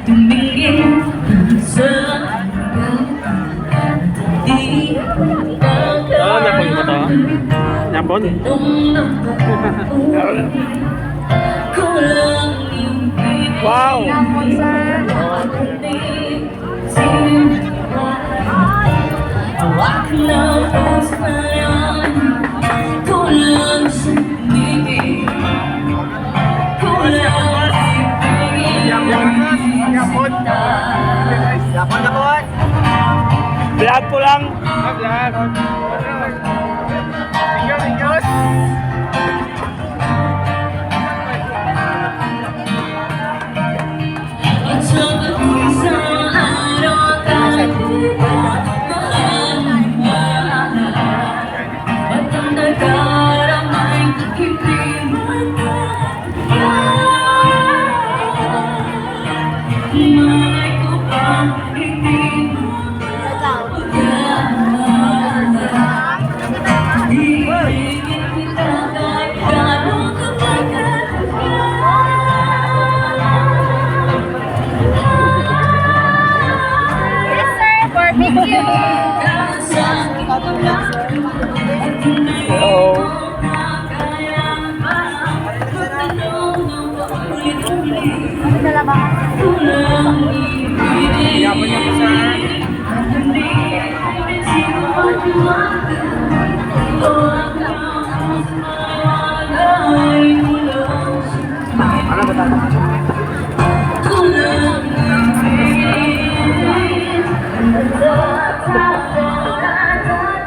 tumingin sa di napon mo to? Napon? Wow! Awak na puso ngayon, kulang sa ibig, kulang ibigin kita. Vlog ko lang. At sa isang araw tayo at ang nagaramay hindi malay ko pa hindi mo ibigin kita kahit gano'n kapagal. Yes, sir. Barbecue. Hello. Yaman niya po, sir.